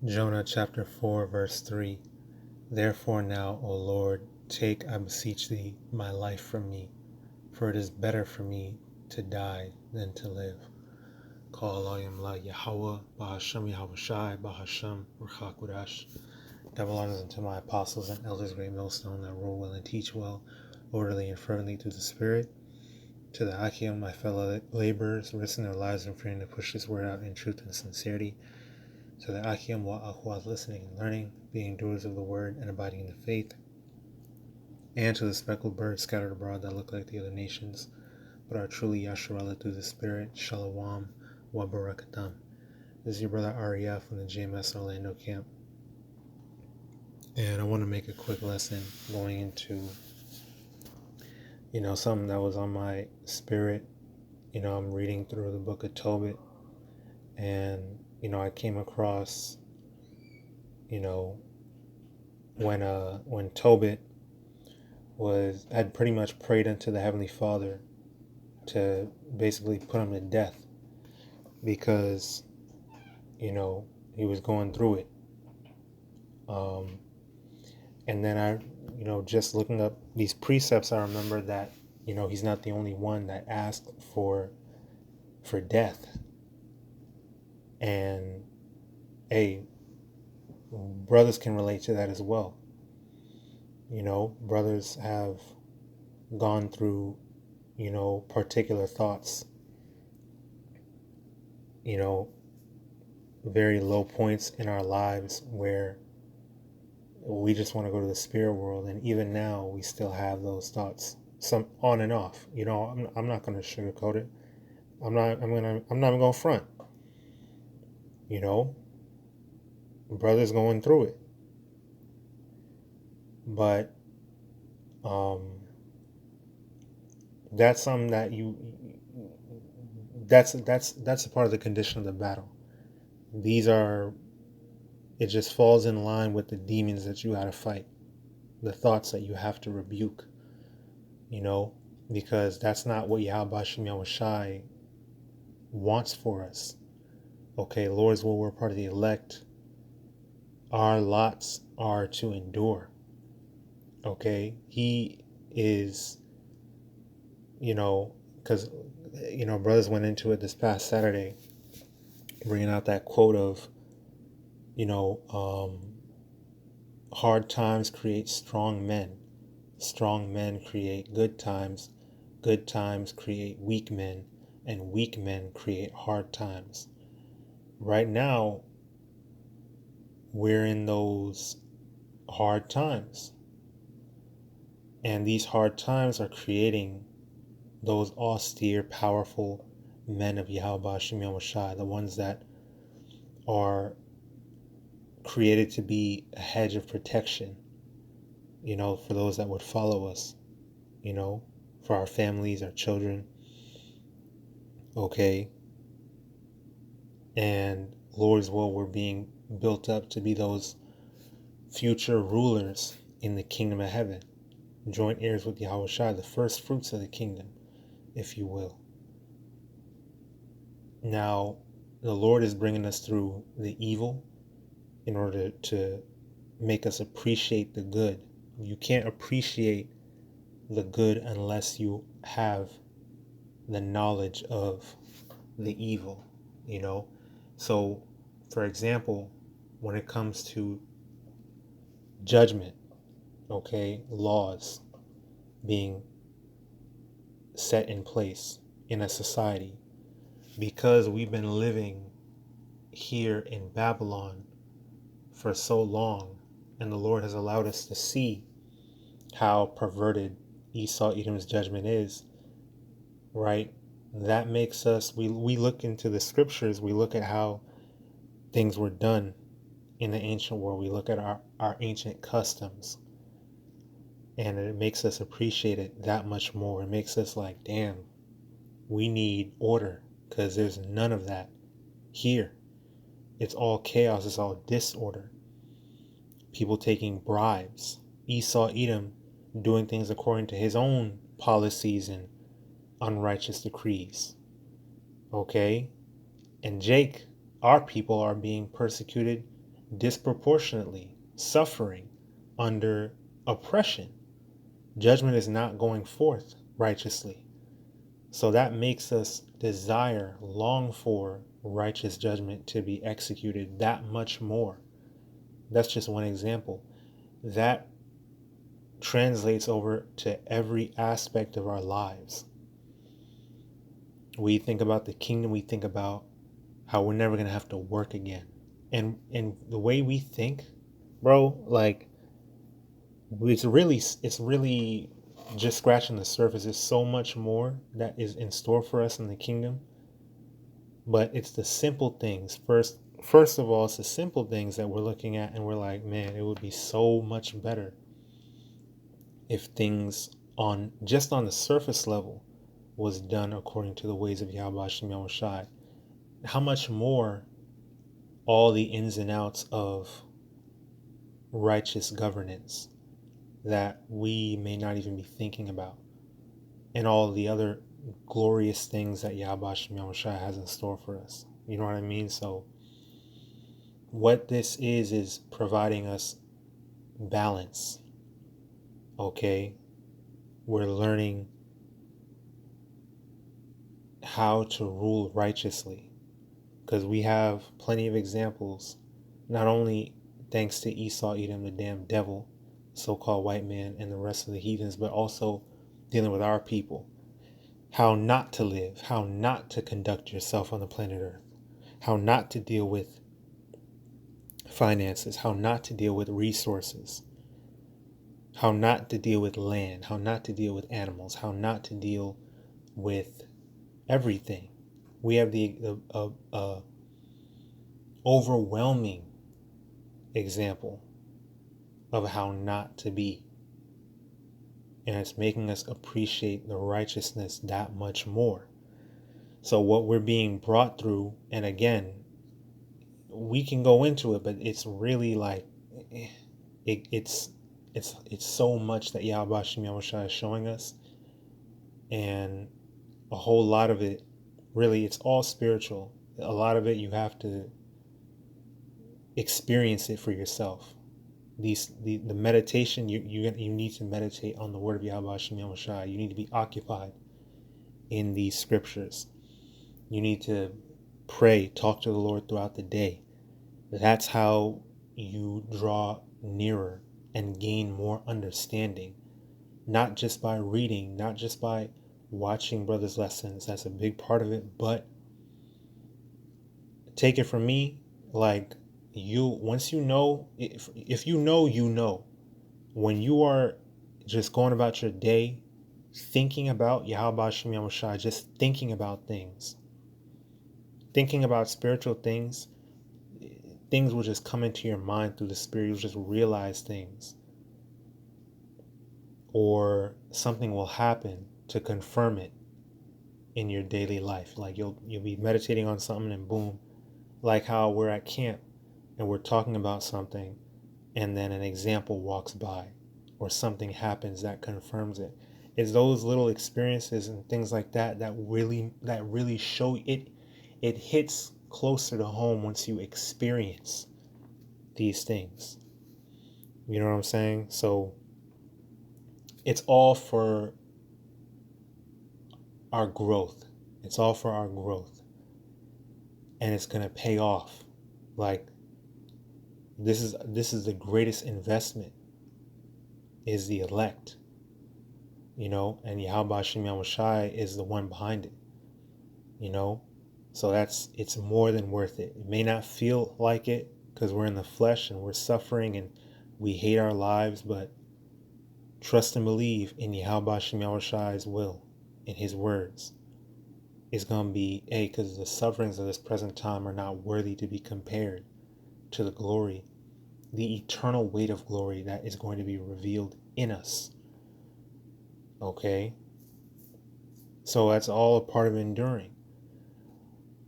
Jonah chapter 4 verse 3. Therefore now, O Lord, take, I beseech thee, my life from me, for it is better for me to die than to live. HALALYAM la YAHAWAH, BAHASHAM, YAHAWASHI, BAHASHAM, QADASH. Double honors unto my apostles and elders, great millstone, that rule well and teach well, orderly and fervently through the Spirit. To the Achaim, my fellow laborers, risking their lives and fearing to push this word out in truth and sincerity. To the Achaim, YAHAWAH, listening and learning, being doers of the word and abiding in the faith. And to the speckled birds scattered abroad that look like the other nations, but are truly Yasharallah through the Spirit, Shalom, wa Barakatam. This is your brother Ariel from the JMS Orlando camp. And I want to make a quick lesson going into, something that was on my spirit. I'm reading through the book of Tobit, and, I came across, when Tobit had pretty much prayed unto the Heavenly Father to basically put him to death because, he was going through it. And then I, just looking up these precepts, I remember that, he's not the only one that asked for death. And, hey, brothers can relate to that as well. Brothers have gone through, particular thoughts, very low points in our lives where we just want to go to the spirit world. And even now we still have those thoughts, some on and off. I'm not going to sugarcoat it. I'm not even going to front. Brothers going through it. But that's something that that's a part of the condition of the battle. It just falls in line with the demons that you got to fight, the thoughts that you have to rebuke, because that's not what Yahawashi wants for us. Okay, Lord's will, we're part of the elect. Our lots are to endure. Okay, He is, because, brothers went into it this past Saturday, bringing out that quote of, hard times create strong men create good times create weak men, and weak men create hard times. Right now, we're in those hard times, and these hard times are creating those austere, powerful men of Yahawadah, the ones that are created to be a hedge of protection, for those that would follow us, for our families, our children. Okay. And Lord's will, we're being built up to be those future rulers in the kingdom of heaven, joint heirs with Yahawadah, the first fruits of the kingdom, if you will. Now, the Lord is bringing us through the evil in order to make us appreciate the good. You can't appreciate the good unless you have the knowledge of the evil, So, for example, when it comes to judgment, okay, laws being set in place in a society, because we've been living here in Babylon for so long, and the Lord has allowed us to see how perverted Esau Edom's judgment is, right? That makes us, we look into the scriptures, we look at how things were done in the ancient world, we look at our ancient customs, and it makes us appreciate it that much more. It makes us like, damn, we need order, because there's none of that here. It's all chaos, it's all disorder. People taking bribes. Esau Edom doing things according to his own policies and unrighteous decrees. Okay? And Jake, our people, are being persecuted disproportionately suffering under oppression. Judgment is not going forth righteously. So that makes us desire, long for righteous judgment to be executed that much more. That's just one example. That translates over to every aspect of our lives. We think about the kingdom, we think about how we're never going to have to work again. And the way we think, bro, like it's really just scratching the surface. There's so much more that is in store for us in the kingdom. But it's the simple things. First of all, it's the simple things that we're looking at and we're like, man, it would be so much better if things on the surface level was done according to the ways of YAHAWASHI. How much more all the ins and outs of righteous governance that we may not even be thinking about, and all the other glorious things that YAHAWASHI has in store for us. You know what I mean? So what this is providing us balance. Okay? We're learning how to rule righteously, because we have plenty of examples, not only thanks to Esau, Edom, the damn devil, so-called white man, and the rest of the heathens, but also dealing with our people. How not to live, how not to conduct yourself on the planet Earth, how not to deal with finances, how not to deal with resources, how not to deal with land, how not to deal with animals, how not to deal with everything. We have the overwhelming example of how not to be. And it's making us appreciate the righteousness that much more. So what we're being brought through, and again, we can go into it, but it's really like it's so much that YAHAWASHI is showing us, and a whole lot of it, really, it's all spiritual. A lot of it you have to experience it for yourself. The meditation, you need to meditate on the word of YAHAWASHI. You need to be occupied in these scriptures. You need to pray, talk to the Lord throughout the day. That's how you draw nearer and gain more understanding. Not just by reading, not just by watching brothers' lessons. That's a big part of it. But take it from me, like, once you know, if you know, you know. When you are just going about your day, thinking about YAHAWASHI, just thinking about things, thinking about spiritual things, things will just come into your mind through the Spirit. You'll just realize things, or something will happen to confirm it in your daily life. Like you'll be meditating on something, and boom, like how we're at camp and we're talking about something, and then an example walks by or something happens that confirms it. It's those little experiences and things like that that really show it. It hits closer to home once you experience these things. You know what I'm saying? So it's all for our growth. It's all for our growth. And it's going to pay off. Like, this is the greatest investment, is the elect, you know, and YAHAWASHI is the one behind it, you know. So it's more than worth it. It may not feel like it because we're in the flesh and we're suffering and we hate our lives, but trust and believe in YAHAWASHI's will, in his words. It's going to be, because the sufferings of this present time are not worthy to be compared to the glory, the eternal weight of glory that is going to be revealed in us. Okay? So that's all a part of enduring.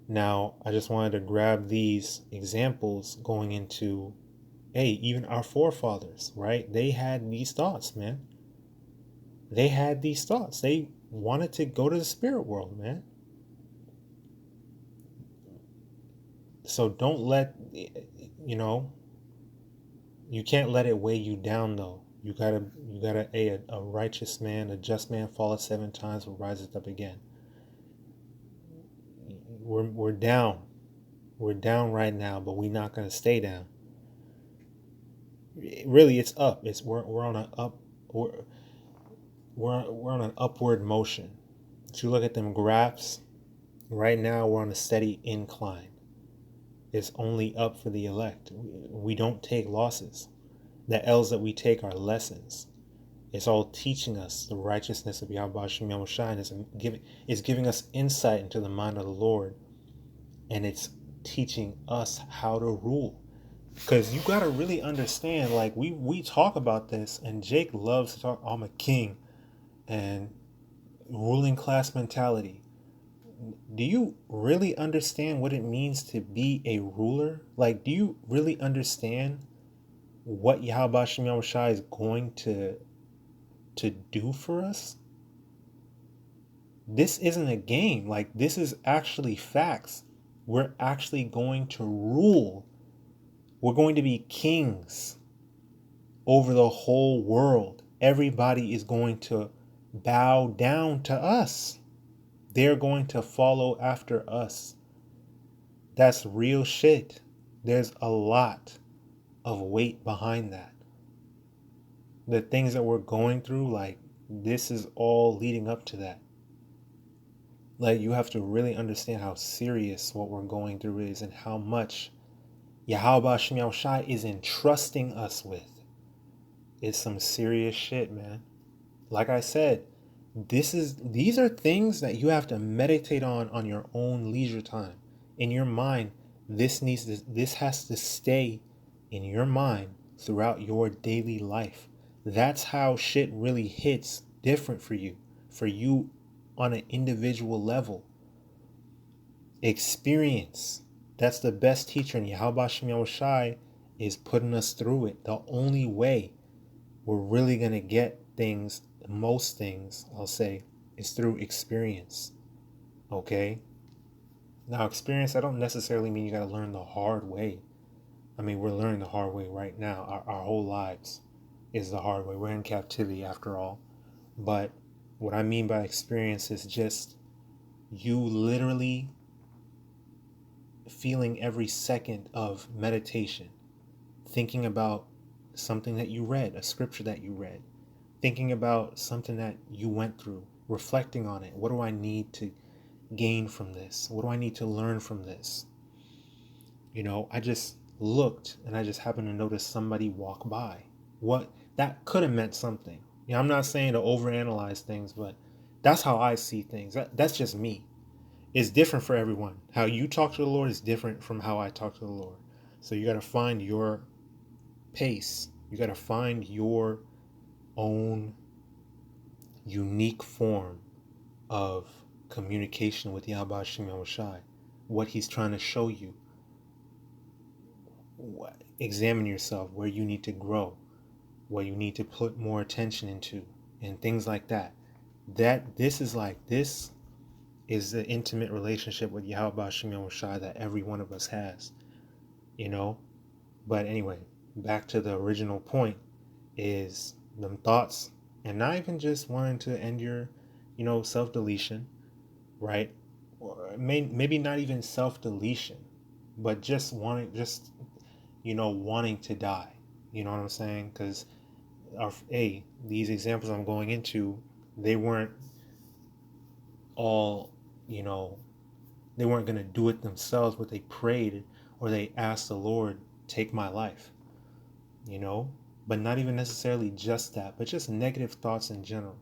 Now, I just wanted to grab these examples going into, even our forefathers, right? They had these thoughts, man. They had these thoughts. They wanted to go to the spirit world, man. So don't let, You can't let it weigh you down though. You gotta a righteous man, a just man falleth 7 times but riseth up again. We're down. We're down right now, but we're not gonna stay down. Really, it's up. We're on an up we're on an upward motion. If you look at them graphs, right now we're on a steady incline. It's only up for the elect. We don't take losses. The L's that we take are lessons. It's all teaching us the righteousness of YAHAWASHI, and it's giving us insight into the mind of the Lord, and it's teaching us how to rule. Because you got to really understand, like we talk about this, and Jake loves to talk, I'm a king, and ruling class mentality. Do you really understand what it means to be a ruler? Like, do you really understand what YAHAWASHI is going to do for us? This isn't a game. Like, this is actually facts. We're actually going to rule. We're going to be kings over the whole world. Everybody is going to bow down to us. They're going to follow after us. That's real shit. There's a lot of weight behind that. The things that we're going through, like, this is all leading up to that. Like, you have to really understand how serious what we're going through is, and how much YAHAWASHI is entrusting us with. It's some serious shit, man. Like I said, these are things that you have to meditate on your own leisure time. In your mind, this has to stay in your mind throughout your daily life. That's how shit really hits different for you on an individual level. Experience. That's the best teacher, and YAHAWASHI is putting us through it. The only way we're really going to get things, most things, I'll say, is through experience. Okay? Now, experience, I don't necessarily mean you got to learn the hard way. I mean, we're learning the hard way right now. Our whole lives is the hard way. We're in captivity after all. But what I mean by experience is just you literally feeling every second of meditation, thinking about something that you read, a scripture that you read, thinking about something that you went through, reflecting on it. What do I need to gain from this? What do I need to learn from this? You know, I just looked and I just happened to notice somebody walk by. What that could have meant something. You know, I'm not saying to overanalyze things, but that's how I see things. That's just me. It's different for everyone. How you talk to the Lord is different from how I talk to the Lord. So you got to find your pace. You got to find your own unique form of communication with YAHAWASHI, what he's trying to show you. Examine yourself, where you need to grow, what you need to put more attention into, and things like that. This is the intimate relationship with YAHAWASHI that every one of us has, you know. But anyway, back to the original point is them thoughts, and not even just wanting to end your, self-deletion, right? Or maybe not even self-deletion, but just wanting to die. You know what I'm saying? Because these examples I'm going into, they weren't all, they weren't going to do it themselves, but they prayed or they asked the Lord, take my life, but not even necessarily just that, but just negative thoughts in general.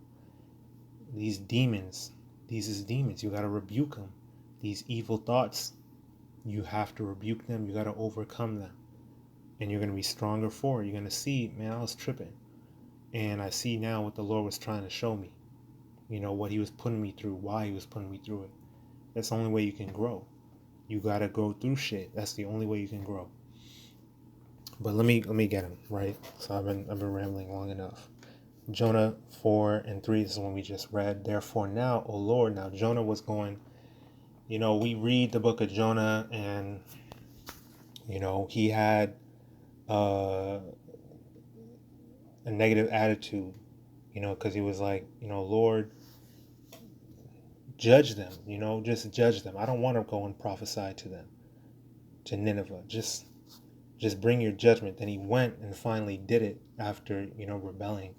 These is demons. You got to rebuke them. These evil thoughts, you have to rebuke them. You got to overcome them. And you're going to be stronger for it. You're going to see, man, I was tripping. And I see now what the Lord was trying to show me. What he was putting me through, why he was putting me through it. That's the only way you can grow. You got to go through shit. That's the only way you can grow. But let me get him, right? So I've been rambling long enough. Jonah 4:3 is the one we just read. Therefore now, O Lord. Now Jonah was going, we read the book of Jonah, and he had a negative attitude, because he was like, Lord, judge them, just judge them. I don't want to go and prophesy to them, to Nineveh. Just bring your judgment. Then he went and finally did it after, rebelling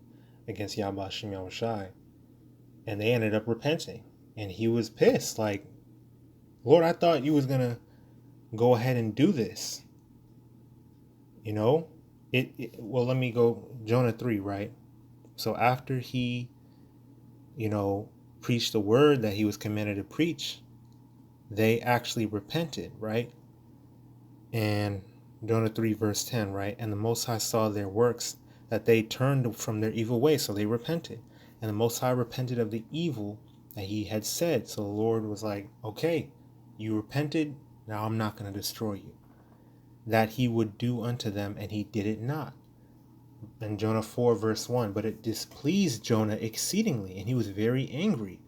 against YAHAWASHI. And they ended up repenting. And he was pissed. Like, Lord, I thought you was going to go ahead and do this. Well, let me go. Jonah 3, right? So after he, preached the word that he was commanded to preach, they actually repented, right? And Jonah 3 verse 10, right? And the Most High saw their works, that they turned from their evil way, so they repented. And the Most High repented of the evil that he had said. So the Lord was like, okay, you repented, now I'm not going to destroy you. That he would do unto them, and he did it not. And Jonah 4 verse 1, but it displeased Jonah exceedingly, and he was very angry.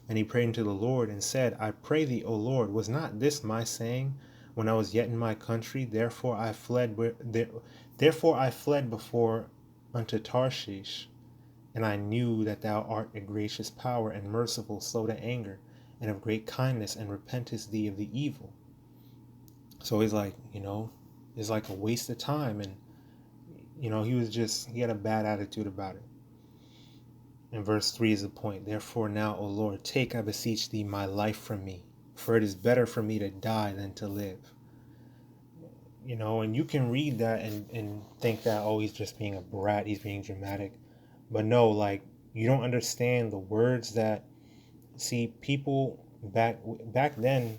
And he prayed unto the Lord and said, I pray thee, O Lord, was not this my saying when I was yet in my country? Therefore I fled before unto Tarshish, and I knew that thou art a gracious power and merciful, slow to anger, and of great kindness, and repentest thee of the evil. So he's like, it's like a waste of time. And, he had a bad attitude about it. And verse 3 is the point. Therefore now, O Lord, take, I beseech thee, my life from me, for it is better for me to die than to live. And you can read that and think that, oh, he's just being a brat, he's being dramatic. But no, like, you don't understand the words that, see, people back then,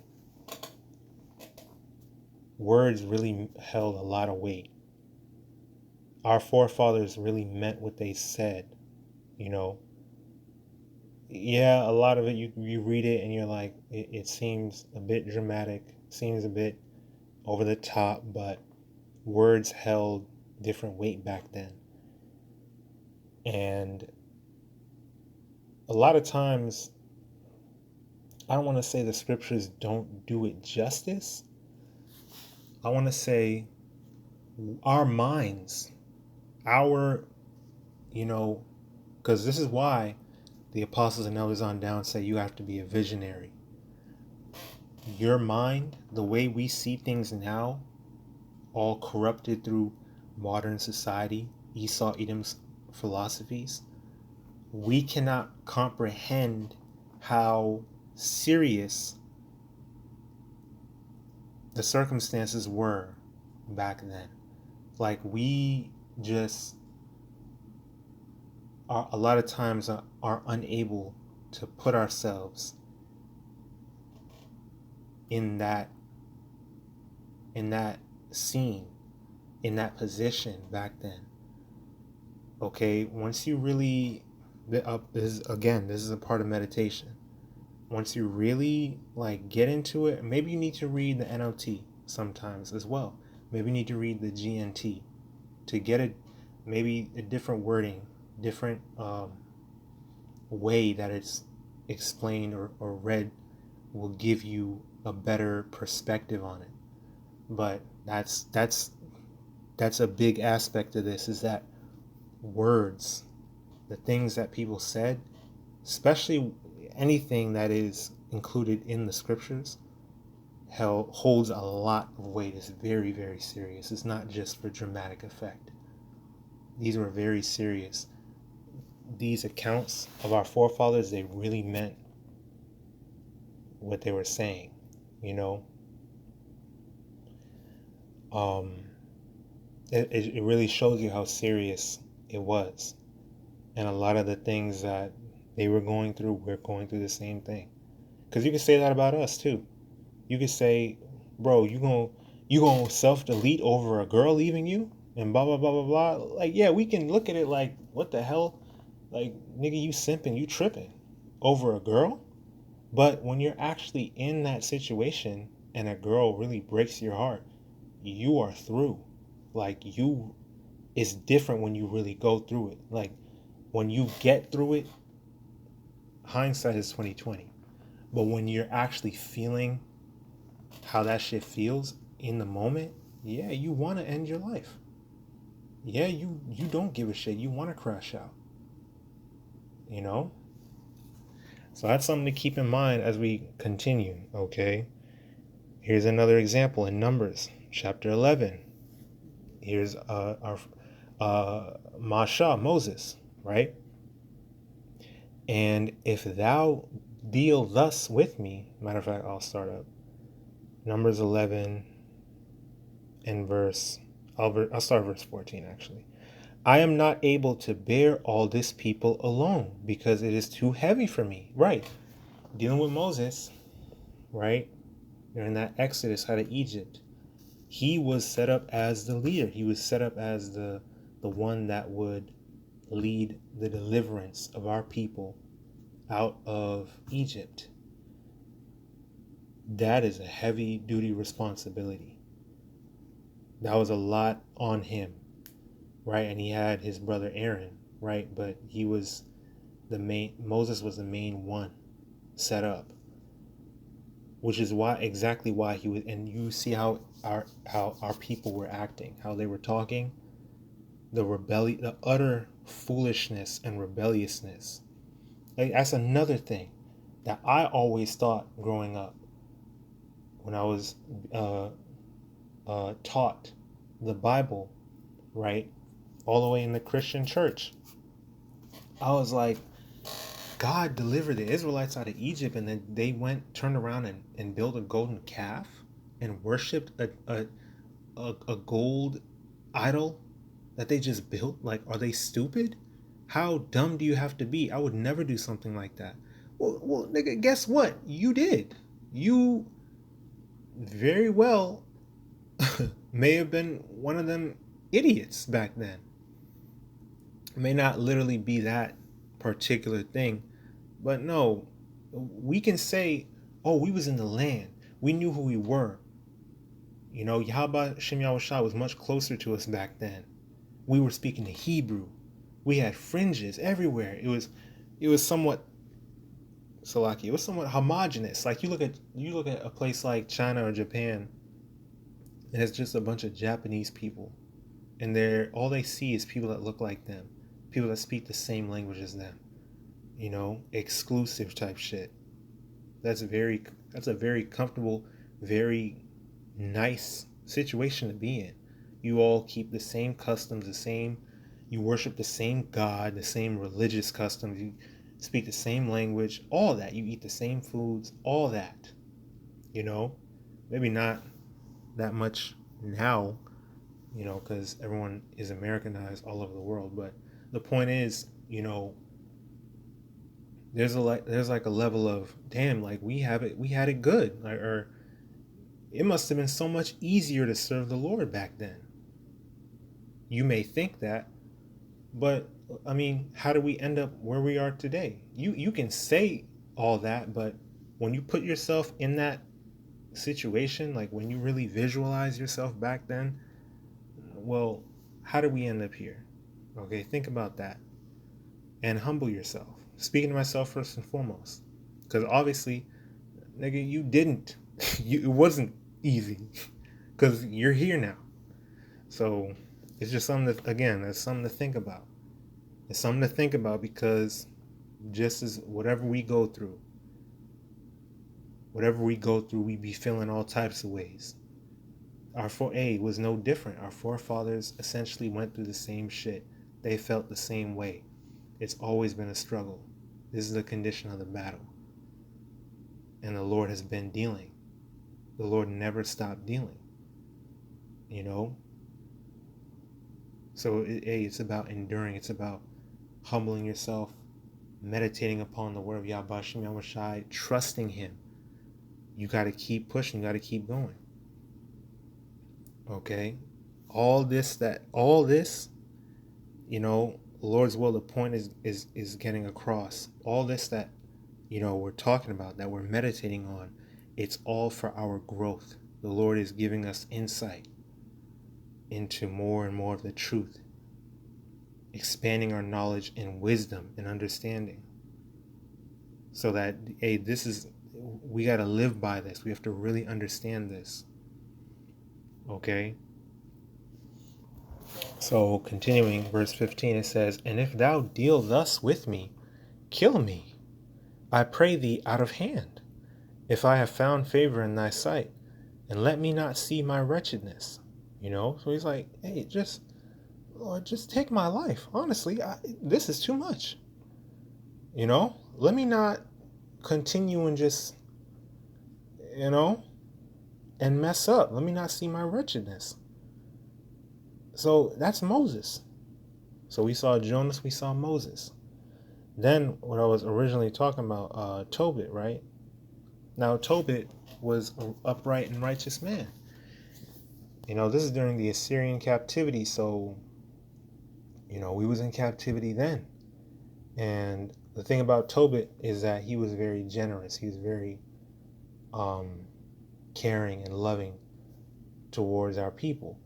words really held a lot of weight. Our forefathers really meant what they said, Yeah, a lot of it, you read it and you're like, it seems a bit dramatic, seems a bit over the top, but words held different weight back then. And a lot of times, I don't want to say the scriptures don't do it justice. I want to say our minds, because this is why the apostles and elders on down say you have to be a visionary. Your mind, the way we see things now, all corrupted through modern society, Esau, Edom's philosophies, we cannot comprehend how serious the circumstances were back then. Like, we just are a lot of times are unable to put ourselves in that scene, in that position back then. Okay, once you really, this is a part of meditation. Once you really get into it, maybe you need to read the NLT sometimes as well. Maybe you need to read the GNT to get maybe a different wording, different way that it's explained or read will give you a better perspective on it. But that's a big aspect of this, is that words, the things that people said, especially anything that is included in the scriptures, holds a lot of weight. It's very, very serious. It's not just for dramatic effect. These were very serious. These accounts of our forefathers, they really meant what they were saying, It really shows you how serious it was. And a lot of the things that they were going through, we're going through the same thing. Because you can say that about us too. You could say, bro, you gonna self-delete over a girl leaving you and blah blah blah blah blah. Like, yeah, we can look at it like, what the hell? Like, nigga, you simping, you tripping over a girl. But when you're actually in that situation and a girl really breaks your heart, you are through. It's different when you really go through it. Like, when you get through it, hindsight is 20/20. But when you're actually feeling how that shit feels in the moment, yeah, you want to end your life. yeah, you don't give a shit. You want to crash out, you know? So that's something to keep in mind as we continue, okay? Here's another example in Numbers chapter 11. Here's our Moses, right? And if thou deal thus with me, matter of fact, I'll start up. Numbers 11 and I'll start verse 14 actually. I am not able to bear all this people alone because it is too heavy for me. Right. Dealing with Moses, right? During that exodus out of Egypt, he was set up as the leader. He was set up as the one that would lead the deliverance of our people out of Egypt. That is a heavy duty responsibility. That was a lot on him, right? And he had his brother Aaron, right? But Moses was the main one set up, which is exactly why he was. And you see how our people were acting, how they were talking, the utter foolishness and rebelliousness. Like, that's another thing that I always thought growing up when I was taught the Bible, right, all the way in the Christian church. I was like, God delivered the Israelites out of Egypt, and then they turned around and built a golden calf and worshipped a gold idol that they just built. Like, are they stupid? How dumb do you have to be? I would never do something like that. Well, nigga, guess what? You did. You very well may have been one of them idiots back then. It may not literally be that particular thing, but no, we can say, oh, we was in the land. We knew who we were. You know, YAHAWAH was much closer to us back then. We were speaking the Hebrew. We had fringes everywhere. It was somewhat Salaki. It was somewhat homogenous. Like you look at a place like China or Japan, and it's just a bunch of Japanese people, and all they see is people that look like them, people that speak the same language as them. You know, exclusive type shit. That's a very comfortable, very nice situation to be in. You all keep the same customs, you worship the same God, the same religious customs, you speak the same language, all that. You eat the same foods, all that. You know, maybe not that much now, you know, because everyone is Americanized all over the world. But the point is, you know, there's like a level of, damn, like we had it good, like, or it must have been so much easier to serve the Lord back then. You may think that, but I mean, how do we end up where we are today? You can say all that, but when you put yourself in that situation, like when you really visualize yourself back then, well, how did we end up here? Okay, think about that and humble yourself. Speaking to myself first and foremost, because obviously, nigga, you didn't. It wasn't easy, because you're here now. So it's just something that, again, that's something to think about. It's something to think about, because just as whatever we go through, we be feeling all types of ways. Our 4A was no different. Our forefathers essentially went through the same shit. They felt the same way. It's always been a struggle. This is the condition of the battle. And the Lord has been dealing. The Lord never stopped dealing. You know? So it's about enduring. It's about humbling yourself, meditating upon the word of YAHAWASHI, trusting Him. You got to keep pushing. You got to keep going. Okay? All this, you know, Lord's will, the point is getting across. All this that, you know, we're talking about, that we're meditating on, it's all for our growth. The Lord is giving us insight into more and more of the truth, expanding our knowledge and wisdom and understanding, so that, hey, we got to live by this. We have to really understand this. Okay? So continuing verse 15, it says, "And if thou deal thus with me, kill me, I pray thee, out of hand, if I have found favor in thy sight, and let me not see my wretchedness." So he's like, hey, Lord, just take my life. Honestly, this is too much. Let me not continue and just, and mess up. Let me not see my wretchedness. So that's Moses. So we saw Jonas, we saw Moses. Then what I was originally talking about, Tobit, right? Now Tobit was an upright and righteous man. This is during the Assyrian captivity, so we was in captivity then. And the thing about Tobit is that he was very generous. He was very caring and loving towards our people.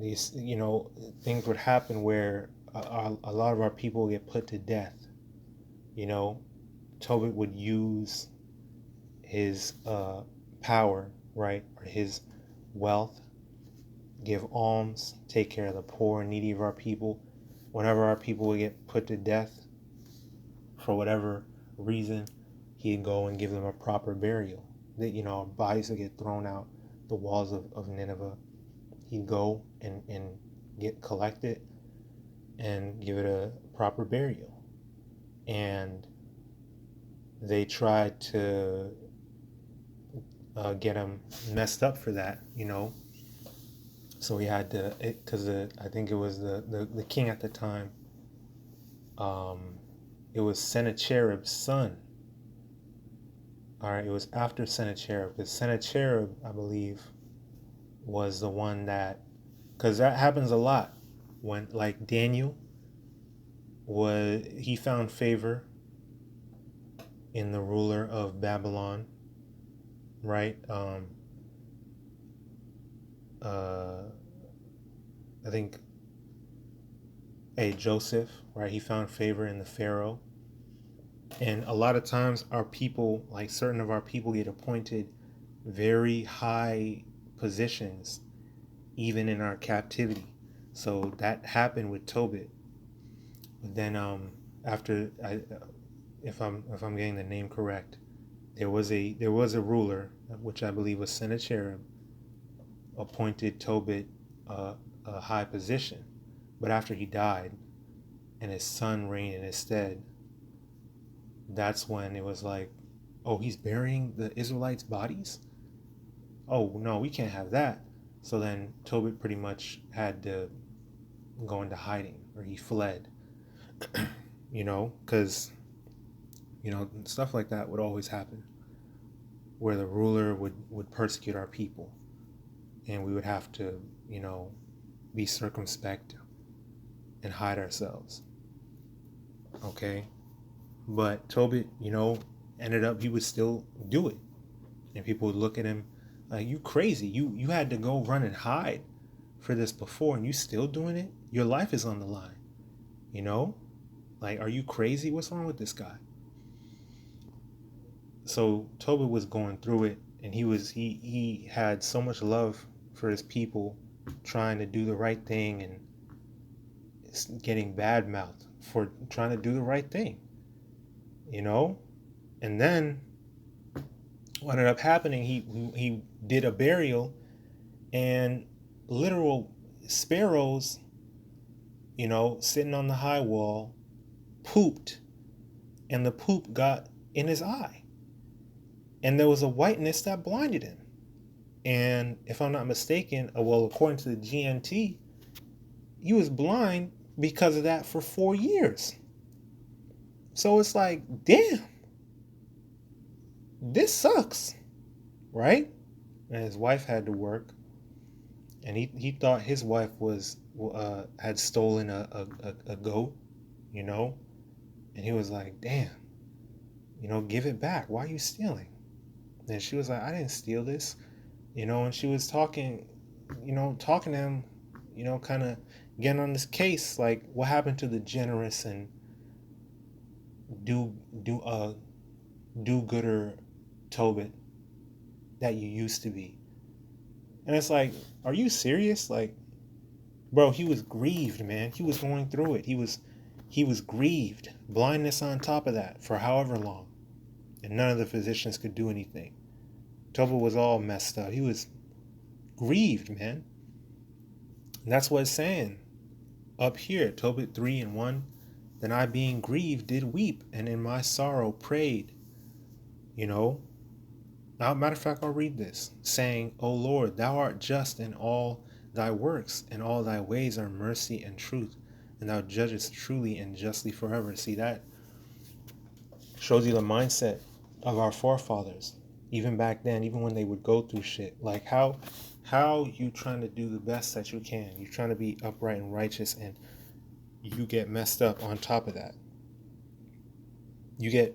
These, things would happen where a lot of our people get put to death. Tobit would use his power, right, or his wealth, give alms, take care of the poor and needy of our people. Whenever our people would get put to death for whatever reason, he'd go and give them a proper burial. Bodies would get thrown out the walls of Nineveh. He'd go and get collected and give it a proper burial. And they tried to get him messed up for that, So he had to, because I think it was the king at the time. It was Sennacherib's son. All right, it was after Sennacherib, because Sennacherib, I believe, was the one that, because that happens a lot when, like, Daniel he found favor in the ruler of Babylon, right? I think, Joseph, right? He found favor in the Pharaoh. And a lot of times our people, like certain of our people, get appointed very high positions, even in our captivity. So that happened with Tobit. But then after, if I'm getting the name correct, there was a ruler, which I believe was Sennacherib, appointed Tobit a high position. But after he died and his son reigned in his stead, that's when it was like, oh, he's burying the Israelites' bodies? Oh, no, we can't have that. So then Tobit pretty much had to go into hiding, or he fled, because, stuff like that would always happen, where the ruler would persecute our people, and we would have to, be circumspect and hide ourselves. Okay? But Tobit, ended up, he would still do it. And people would look at him like, you crazy. You had to go run and hide for this before, and you still doing it? Your life is on the line. Like, are you crazy? What's wrong with this guy? So Tobit was going through it, and he had so much love for his people, trying to do the right thing and getting bad mouthed for trying to do the right thing. And then what ended up happening, he did a burial, and literal sparrows, sitting on the high wall, pooped, and the poop got in his eye, and there was a whiteness that blinded him. And if I'm not mistaken, well, according to the GNT, he was blind because of that for 4 years. So it's like, damn, this sucks, right? And his wife had to work, and he thought his wife had stolen a goat, and he was like, damn, give it back. Why are you stealing? And she was like, I didn't steal this, and she was talking to him, kind of getting on this case, like, what happened to the generous and do-gooder Tobit that you used to be? And it's like, are you serious? Like, Bro, he was grieved, man. He was going through it. He was grieved. Blindness on top of that for however long. And none of the physicians could do anything. Tobit was all messed up. He was grieved, man. And that's what it's saying up here, Tobit 3:1. Then I, being grieved, did weep, and in my sorrow prayed. You know, now, matter of fact, I'll read this, saying, O Lord, thou art just in all thy works, and all thy ways are mercy and truth, and thou judgest truly and justly forever. See, that shows you the mindset of our forefathers, even back then, even when they would go through shit. Like, how you trying to do the best that you can. You're trying to be upright and righteous, and you get messed up on top of that. You get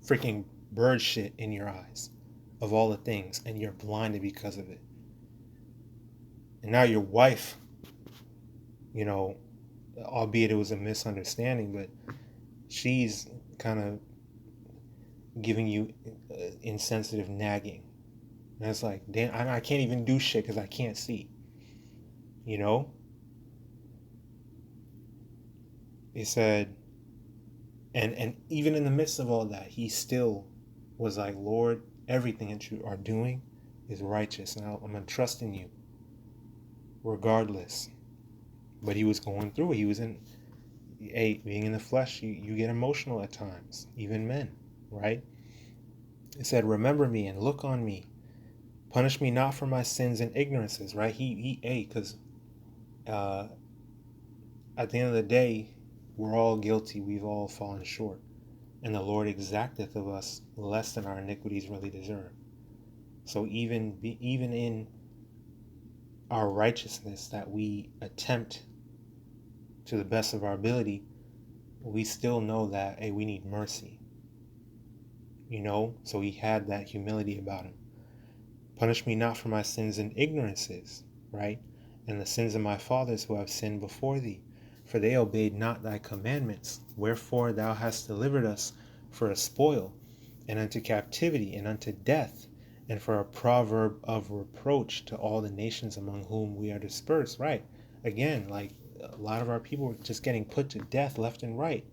freaking bird shit in your eyes of all the things, and you're blinded because of it. And now your wife, you know, albeit it was a misunderstanding, but she's kind of giving you insensitive nagging. And it's like, damn, I can't even do shit because I can't see. You know? He said, and even in the midst of all that, he still was like, Lord, everything that you are doing is righteous. Now I'm going to trust in you regardless. But he was going through it. He was in, being in the flesh, you get emotional at times, even men, right? It said, remember me and look on me. Punish me not for my sins and ignorances, right? Because at the end of the day, we're all guilty. We've all fallen short. And the Lord exacteth of us less than our iniquities really deserve. So even in our righteousness that we attempt to the best of our ability, we still know that, hey, we need mercy. You know? So he had that humility about him. Punish me not for my sins and ignorances, right? And the sins of my fathers who have sinned before thee. For they obeyed not thy commandments. Wherefore thou hast delivered us for a spoil, and unto captivity, and unto death, and for a proverb of reproach to all the nations among whom we are dispersed. Right? Again, like a lot of our people were just getting put to death left and right.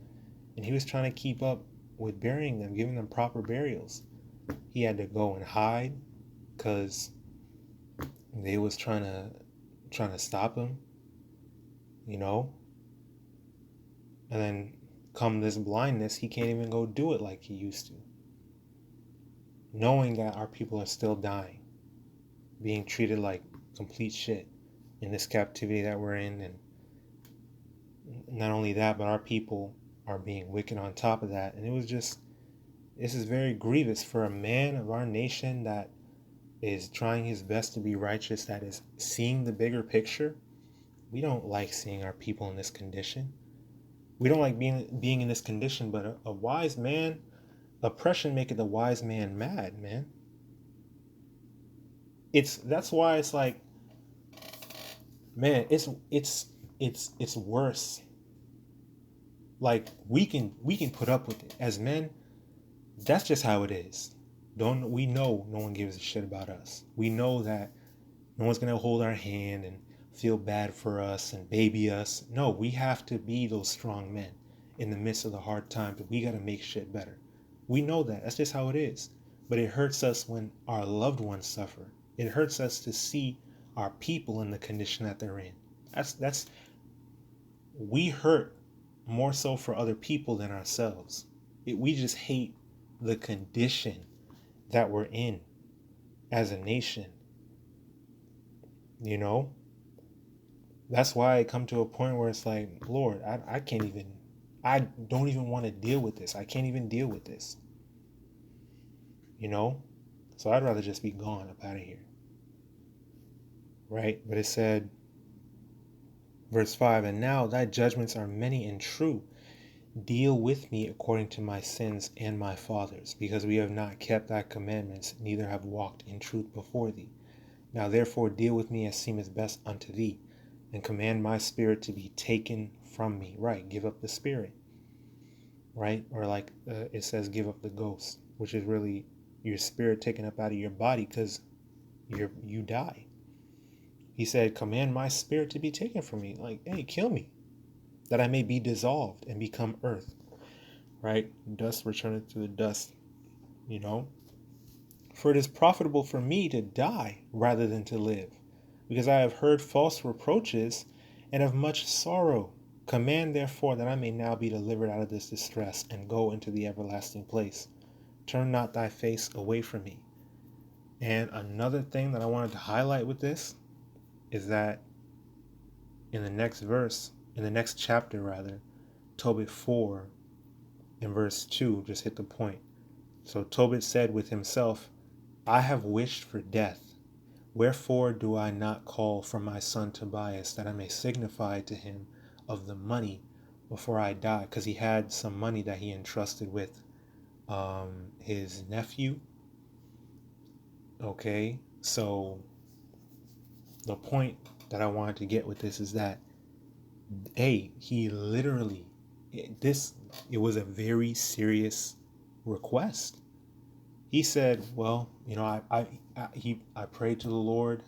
And he was trying to keep up with burying them, giving them proper burials. He had to go and hide because they was trying to stop him, you know. And then come this blindness, he can't even go do it like he used to, knowing that our people are still dying, being treated like complete shit in this captivity that we're in. And not only that, but our people are being wicked on top of that. And it was just, this is very grievous for a man of our nation that is trying his best to be righteous, that is seeing the bigger picture. We don't like seeing our people in this condition. We don't like being in this condition, but a wise man, oppression maketh a wise man mad, man. That's why it's like, man, it's worse. Like we can put up with it as men. That's just how it is. We know no one gives a shit about us. We know that no one's gonna hold our hand and feel bad for us and baby us. No, we have to be those strong men in the midst of the hard times. We got to make shit better. We know that. That's just how it is. But it hurts us when our loved ones suffer. It hurts us to see our people in the condition that they're in. We hurt more so for other people than ourselves. We just hate the condition that we're in as a nation. You know? That's why I come to a point where it's like, Lord, I don't even want to deal with this. I can't even deal with this. You know? So I'd rather just be gone up out of here. Right? But it said, verse 5, and now thy judgments are many and true. Deal with me according to my sins and my fathers, because we have not kept thy commandments, neither have walked in truth before thee. Now therefore deal with me as seemeth best unto thee, and command my spirit to be taken from me. Right, give up the spirit. Right? Or like it says, give up the ghost, which is really your spirit taken up out of your body because you die. He said, command my spirit to be taken from me. Like, hey, kill me, that I may be dissolved and become earth. Right? Dust returneth to the dust, you know. For it is profitable for me to die rather than to live, because I have heard false reproaches and have much sorrow. Command therefore that I may now be delivered out of this distress and go into the everlasting place. Turn not thy face away from me. And another thing that I wanted to highlight with this is that in the next verse, in the next chapter rather, Tobit 4 in verse 2 just hit the point. So Tobit said with himself, I have wished for death. Wherefore do I not call for my son Tobias, that I may signify to him of the money before I die? Because he had some money that he entrusted with his nephew. Okay, so the point that I wanted to get with this is that, hey, he literally, it was a very serious request. He said, well, you know, I prayed to the Lord.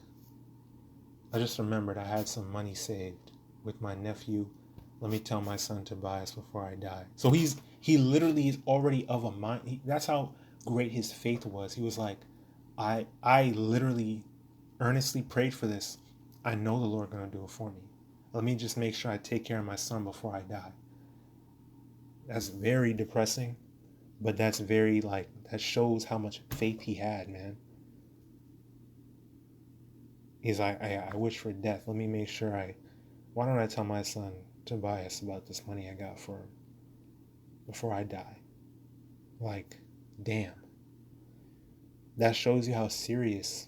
I just remembered I had some money saved with my nephew. Let me tell my son Tobias before I die. So he literally is already of a mind. That's how great his faith was. He was like, I literally earnestly prayed for this. I know the Lord gonna do it for me. Let me just make sure I take care of my son before I die. That's very depressing, but that's very, like, that shows how much faith he had, man. He's like, I wish for death. Let me make sure why don't I tell my son Tobias about this money I got for him before I die? Like, damn. That shows you how serious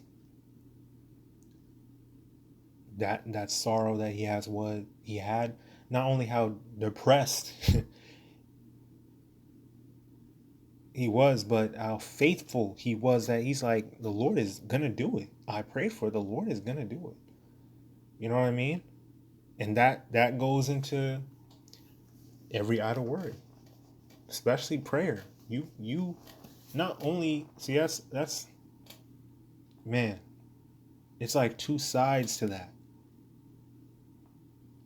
that sorrow that he had, not only how depressed he was, but how faithful he was, that he's like, the Lord is gonna do it. I pray for the Lord is gonna do it. You know what I mean? And that goes into every idle word, especially prayer. You not only see, that's man, it's like two sides to that.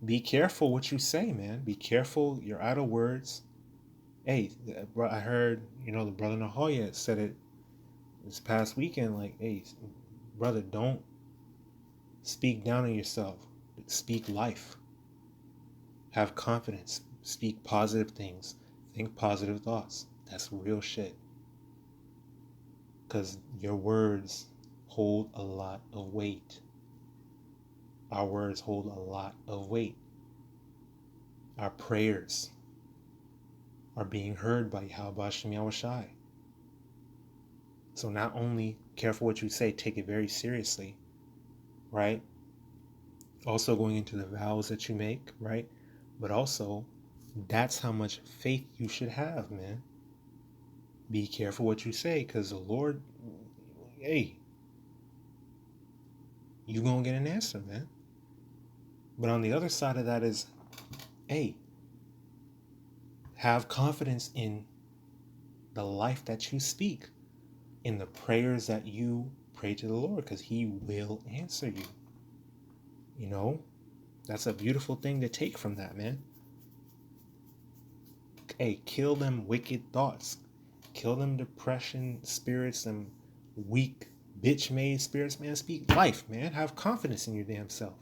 Be careful what you say, man. Be careful your idle words. Hey, I heard, you know, the brother Nahoya said it this past weekend, like, hey, brother, don't speak down on yourself. Speak life. Have confidence. Speak positive things. Think positive thoughts. That's real shit. Because your words hold a lot of weight. Our words hold a lot of weight. Our prayers are being heard by YAHAWASHI Yahawashi. So not only careful what you say, take it very seriously, right? Also going into the vows that you make, right? But also, that's how much faith you should have, man. Be careful what you say, because the Lord, hey, you're going to get an answer, man. But on the other side of that is, hey, have confidence in the life that you speak, in the prayers that you pray to the Lord, because he will answer you. You know, that's a beautiful thing to take from that, man. Hey, kill them wicked thoughts. Kill them depression spirits, them weak, bitch-made spirits, man. Speak life, man. Have confidence in your damn self.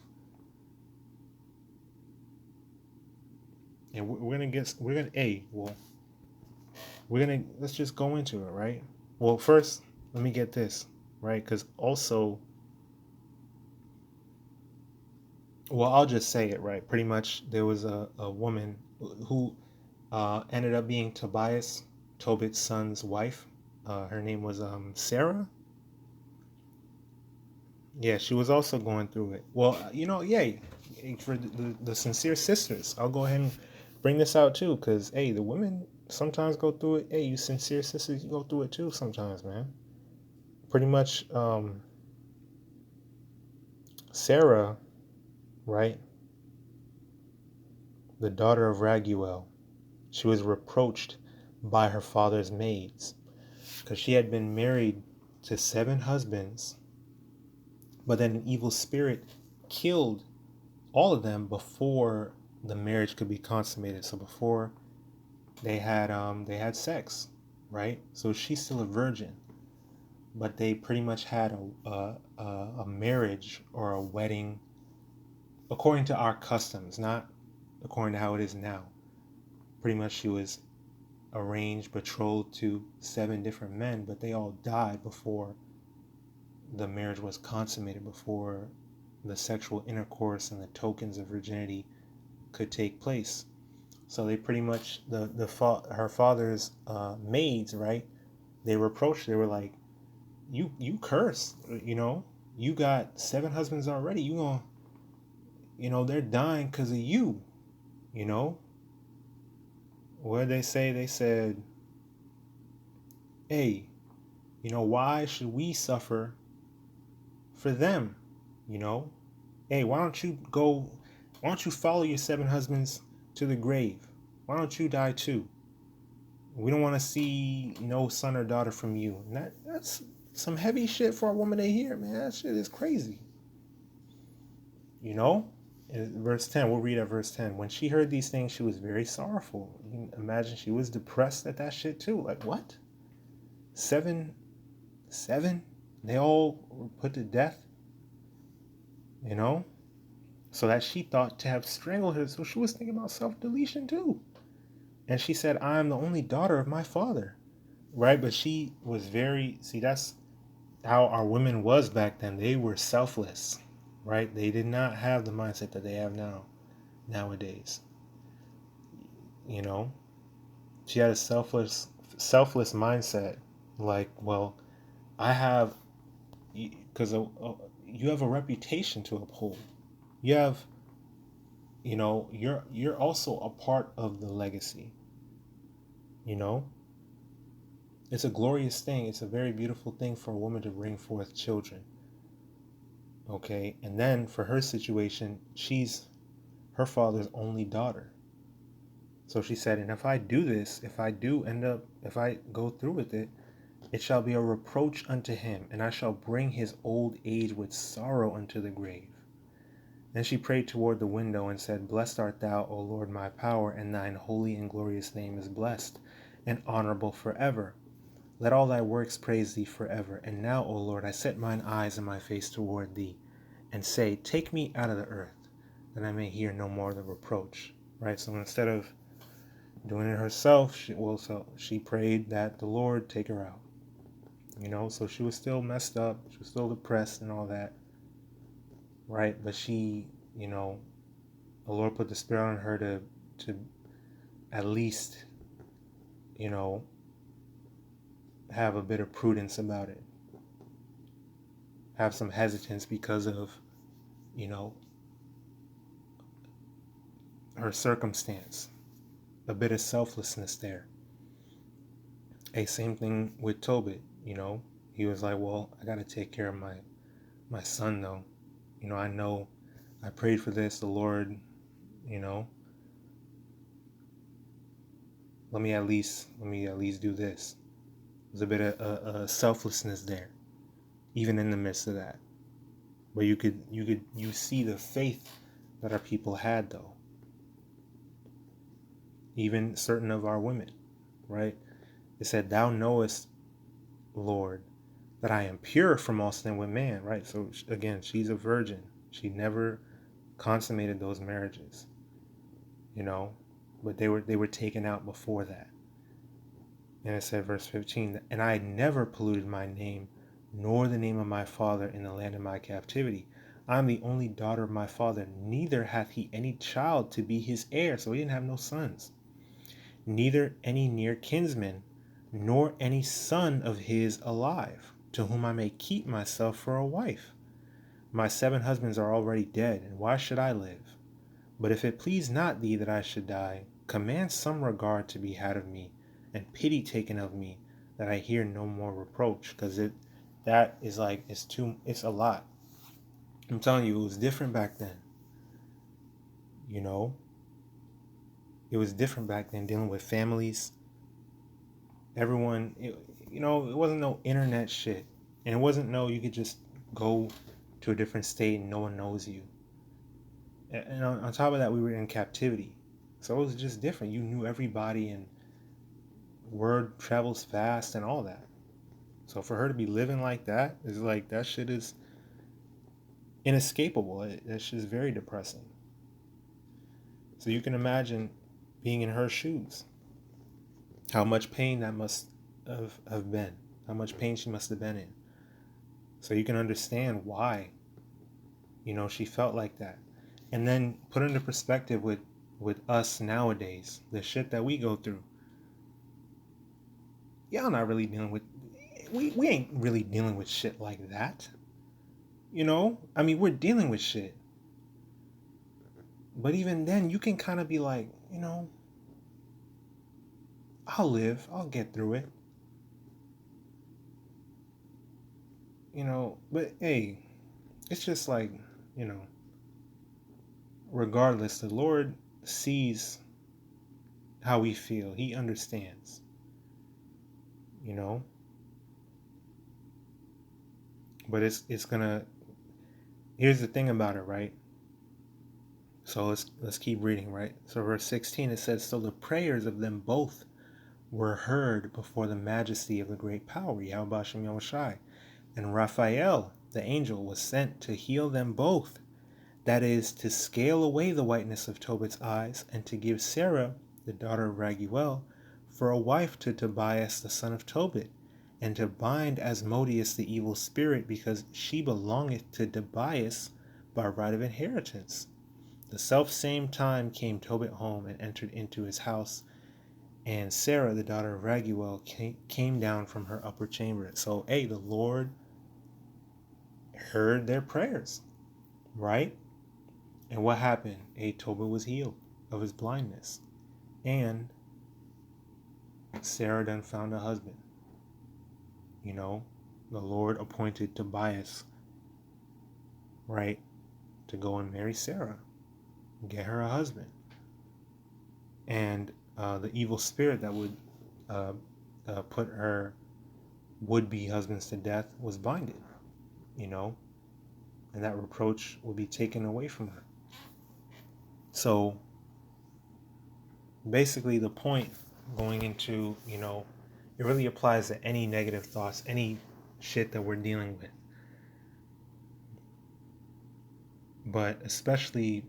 And let's just go into it, right? Well, first, let me get this, right? Because also, well, I'll just say it, right? Pretty much, there was a woman who ended up being Tobit's son's wife. Her name was Sarah. Yeah, she was also going through it. Well, you know, yeah, for the sincere sisters, I'll go ahead and bring this out too, because, hey, the women sometimes go through it. Hey, you sincere sisters, you go through it too sometimes, man. Pretty much, Sarah, right, the daughter of Raguel, she was reproached by her father's maids because she had been married to 7 husbands, but then an evil spirit killed all of them before the marriage could be consummated. So before they had sex, right? So she's still a virgin, but they pretty much had a marriage or a wedding according to our customs, not according to how it is now. Pretty much she was arranged, betrothed to 7 different men, but they all died before the marriage was consummated, before the sexual intercourse and the tokens of virginity could take place. So they pretty much, her father's maids, right? They reproached. They were like, "You curse, you got 7 husbands already. You gonna, they're dying because of you, you know." What did they say? They said, "Hey, why should we suffer for them? Hey, why don't you follow your 7 husbands to the grave? Why don't you die too? We don't want to see no son or daughter from you." And that's some heavy shit for a woman to hear, man. That shit is crazy. In verse 10, we'll read at verse 10. When she heard these things, she was very sorrowful. You can imagine she was depressed at that shit too. Like, what? 7? They all were put to death? So that she thought to have strangled her. So she was thinking about self-deletion too. And she said, "I am the only daughter of my father." Right? But she was that's how our women was back then. They were selfless. Right? They did not have the mindset that they have nowadays. She had a selfless mindset. Like, well, I have, because you have a reputation to uphold. You have, you're also a part of the legacy. It's a glorious thing. It's a very beautiful thing for a woman to bring forth children. Okay, and then for her situation, she's her father's only daughter. So she said, "And if I do this, if I go through with it, it shall be a reproach unto him, and I shall bring his old age with sorrow unto the grave." Then she prayed toward the window and said, "Blessed art thou, O Lord my power, and thine holy and glorious name is blessed and honorable forever. Let all thy works praise thee forever. And now, O Lord, I set mine eyes and my face toward thee, and say, take me out of the earth, that I may hear no more the reproach." Right? So instead of doing it herself, she prayed that the Lord take her out. So she was still messed up, she was still depressed and all that. Right? But she, the Lord put the spirit on her to at least, have a bit of prudence about it. Have some hesitance because of, her circumstance. A bit of selflessness there. Same thing with Tobit, He was like, well, I got to take care of my son though. I know I prayed for this, the Lord, let me at least do this. There's a bit of selflessness there, even in the midst of that. But you see the faith that our people had though. Even certain of our women, right? It said, "Thou knowest, Lord, that I am pure from all sin with man," right? So again, she's a virgin. She never consummated those marriages, but they were taken out before that. And it said, verse 15, "And I never polluted my name, nor the name of my father in the land of my captivity. I am the only daughter of my father, neither hath he any child to be his heir." So he didn't have no sons. "Neither any near kinsman, nor any son of his alive, to whom I may keep myself for a wife. My 7 husbands are already dead, and why should I live? But if it please not thee that I should die, command some regard to be had of me, and pity taken of me, that I hear no more reproach." Because that is like, it's a lot. I'm telling you, it was different back then. It was different back then, dealing with families. Everyone, it wasn't no internet shit. And it wasn't you could just go to a different state and no one knows you. And on top of that, we were in captivity. So it was just different. You knew everybody, and word travels fast and all that. So for her to be living like that is like, that shit is inescapable. That shit is very depressing. So you can imagine being in her shoes. How much pain that must have been. How much pain she must have been in. So you can understand why, she felt like that. And then put into perspective with us nowadays, the shit that we go through. Y'all not really dealing with, we ain't really dealing with shit like that. I mean, we're dealing with shit. But even then, you can kind of be like, I'll live. I'll get through it. But hey, it's just like, regardless, the Lord sees how we feel. He understands, but it's gonna, here's the thing about it, right? So let's keep reading, right? So verse 16, it says, so the prayers of them both were heard before the majesty of the great power, BAHASHAM YAHAWASHI. And Raphael, the angel, was sent to heal them both. That is, to scale away the whiteness of Tobit's eyes, and to give Sarah, the daughter of Raguel, for a wife to Tobias, the son of Tobit, and to bind Asmodeus the evil spirit, because she belongeth to Tobias by right of inheritance. The self-same time came Tobit home and entered into his house, and Sarah, the daughter of Raguel, came down from her upper chamber. So, hey, the Lord heard their prayers, right? And what happened? Hey, Tobit was healed of his blindness. And Sarah then found a husband. The Lord appointed Tobias, right, to go and marry Sarah, get her a husband. And the evil spirit that would put her would-be husbands to death was binded, and that reproach would be taken away from her. So basically the point going into, it really applies to any negative thoughts, any shit that we're dealing with. But especially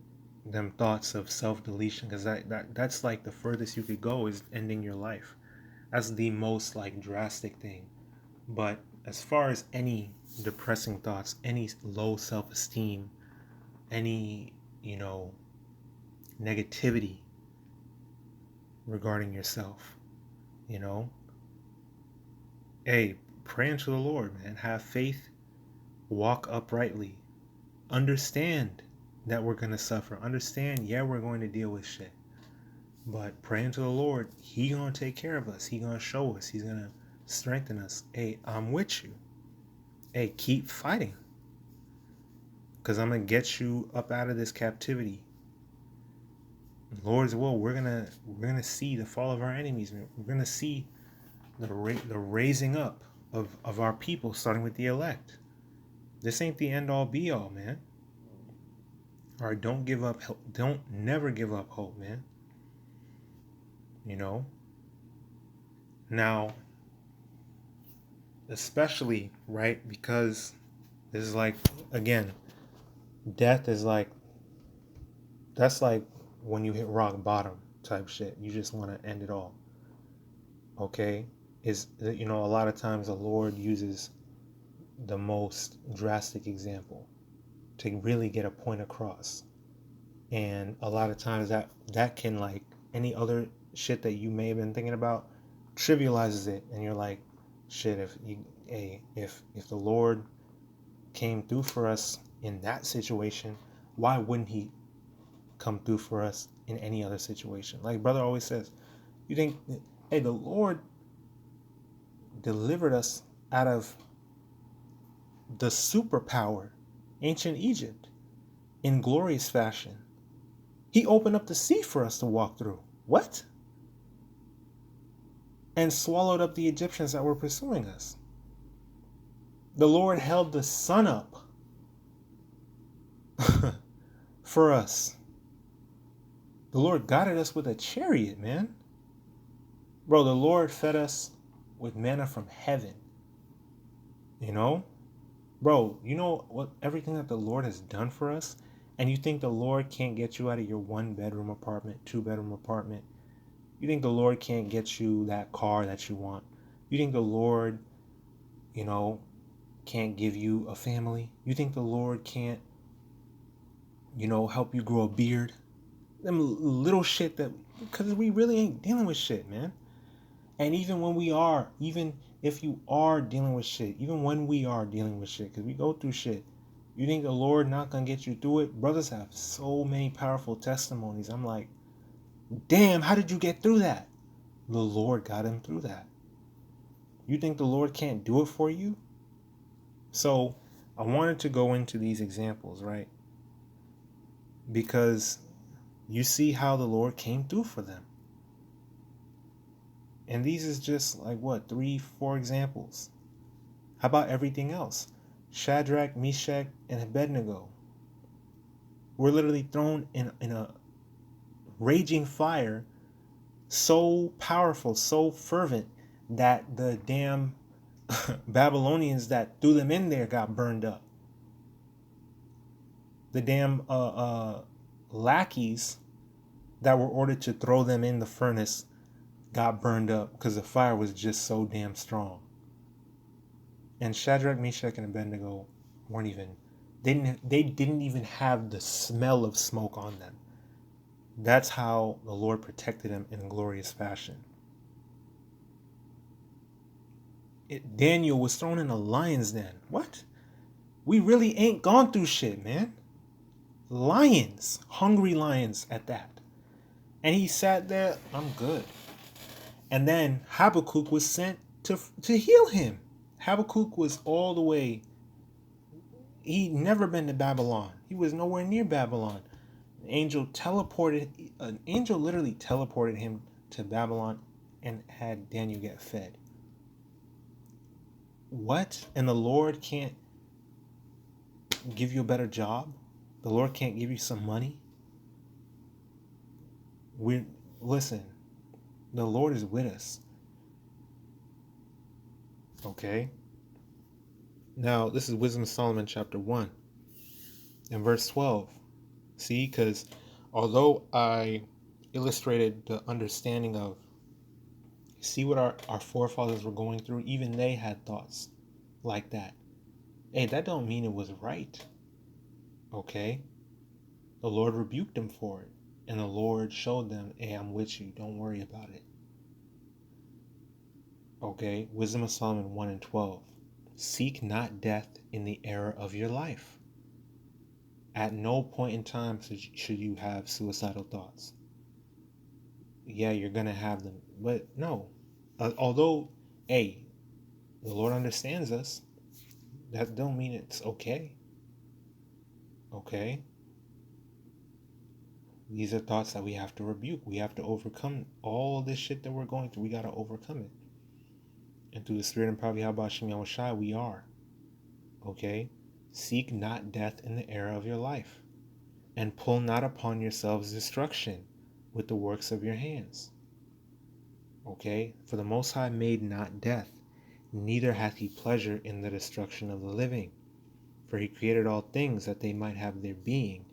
them thoughts of self-deletion, because that's like the furthest you could go, is ending your life. That's the most like drastic thing. But as far as any depressing thoughts, any low self-esteem, any negativity regarding yourself, hey, pray unto the Lord, man. Have faith, walk uprightly, understand that we're going to suffer, understand, yeah, we're going to deal with shit, but pray unto the Lord. He gonna take care of us. He gonna show us. He's gonna strengthen us. Hey, I'm with you. Hey, keep fighting, because I'm gonna get you up out of this captivity. Lord's will, we're gonna see the fall of our enemies. We're gonna see the raising up of our people, starting with the elect. This ain't the end all be all, man. All right, don't give up. Don't never give up hope, man. Now, especially, right, because this is like, again, death is like, that's like when you hit rock bottom type shit. You just want to end it all. Okay? A lot of times the Lord uses the most drastic example to really get a point across. And a lot of times that can, like any other shit that you may have been thinking about, trivializes it, and you're like, shit, if the Lord came through for us in that situation, why wouldn't he come through for us in any other situation? Like brother always says, you think, hey, the Lord delivered us out of the superpower, ancient Egypt, in glorious fashion. He opened up the sea for us to walk through. What? And swallowed up the Egyptians that were pursuing us. The Lord held the sun up for us. The Lord guided us with a chariot, man. Bro, the Lord fed us with manna from heaven. You know? Bro, you know what everything that the Lord has done for us? And you think the Lord can't get you out of your 1-bedroom apartment, 2-bedroom apartment? You think the Lord can't get you that car that you want? You think the Lord, you know, can't give you a family? You think the Lord can't, you know, help you grow a beard? Them little shit that, because we really ain't dealing with shit, man. And even when we are, even if you are dealing with shit, even when we are dealing with shit, because we go through shit, you think the Lord not gonna get you through it? Brothers have so many powerful testimonies. I'm like, damn, how did you get through that? The Lord got him through that. You think the Lord can't do it for you? So I wanted to go into these examples, right? Because you see how the Lord came through for them. And these is just like what, 3-4 examples. How about everything else? Shadrach, Meshach, and Abednego were literally thrown in a raging fire, so powerful, so fervent, that the damn Babylonians that threw them in there got burned up. The damn lackeys that were ordered to throw them in the furnace got burned up because the fire was just so damn strong. And Shadrach, Meshach, and Abednego weren't even, they didn't even have the smell of smoke on them. That's how the Lord protected them in a glorious fashion. Daniel was thrown in a lion's den. What? We really ain't gone through shit, man. Lions, hungry lions at that. And he sat there, I'm good. And then Habakkuk was sent to heal him. Habakkuk was all the way, he'd never been to Babylon. He was nowhere near Babylon. An angel literally teleported him to Babylon and had Daniel get fed. What? And the Lord can't give you a better job? The Lord can't give you some money? Listen, the Lord is with us. Okay? Now, this is Wisdom of Solomon chapter 1 and verse 12. See, because although I illustrated the understanding of, see what our forefathers were going through, even they had thoughts like that. Hey, that don't mean it was right. Okay? The Lord rebuked them for it. And the Lord showed them, hey, I'm with you. Don't worry about it. Okay? Wisdom of Solomon 1 and 12. Seek not death in the era of your life. At no point in time should you have suicidal thoughts. Yeah, you're going to have them. But no. Although, hey, the Lord understands us, that don't mean it's okay. Okay? These are thoughts that we have to rebuke. We have to overcome all this shit that we're going through. We got to overcome it. And through the Spirit and power of YAHAWASHI, we are. Okay? Seek not death in the era of your life, and pull not upon yourselves destruction with the works of your hands. Okay? For the Most High made not death, neither hath he pleasure in the destruction of the living. For he created all things that they might have their being,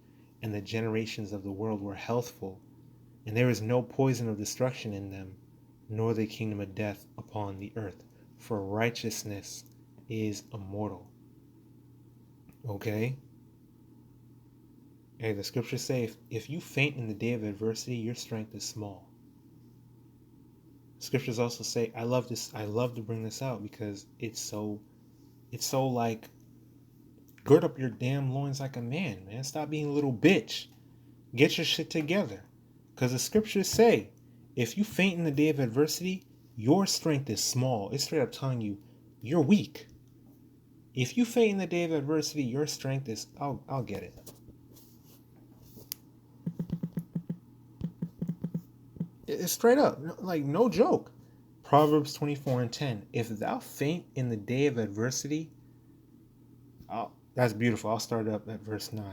and the generations of the world were healthful, and there is no poison of destruction in them, nor the kingdom of death upon the earth, for righteousness is immortal. Okay? Hey, the scriptures say, if you faint in the day of adversity, your strength is small. Scriptures also say, I love to bring this out because it's so like, gird up your damn loins like a man, man. Stop being a little bitch. Get your shit together. Because the scriptures say, if you faint in the day of adversity, your strength is small. It's straight up telling you, you're weak. If you faint in the day of adversity, your strength is, I'll get it. It's straight up, like no joke. Proverbs 24 and 10. If thou faint in the day of adversity, that's beautiful. I'll start up at verse 9.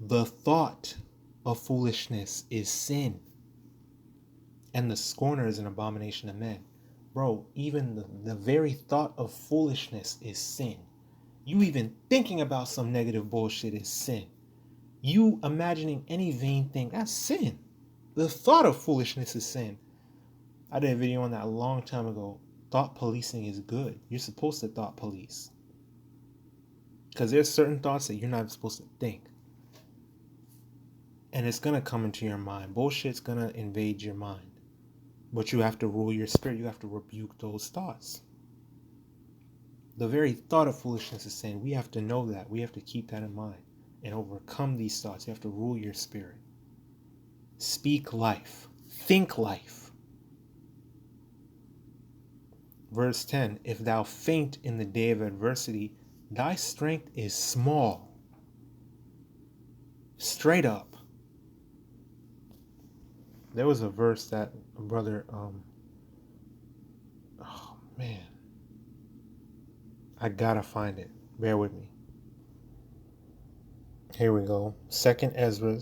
The thought of foolishness is sin, and the scorner is an abomination to men. Bro, even the very thought of foolishness is sin. You even thinking about some negative bullshit is sin. You imagining any vain thing, that's sin. The thought of foolishness is sin. I did a video on that a long time ago. Thought policing is good. You're supposed to thought police. Because there's certain thoughts that you're not supposed to think. And it's going to come into your mind. Bullshit's going to invade your mind. But you have to rule your spirit. You have to rebuke those thoughts. The very thought of foolishness is sin. We have to know that. We have to keep that in mind and overcome these thoughts. You have to rule your spirit. Speak life. Think life. Verse 10, if thou faint in the day of adversity, thy strength is small. Straight up. There was a verse that a brother, oh man, I gotta find it. Bear with me. Here we go. 2nd Ezra,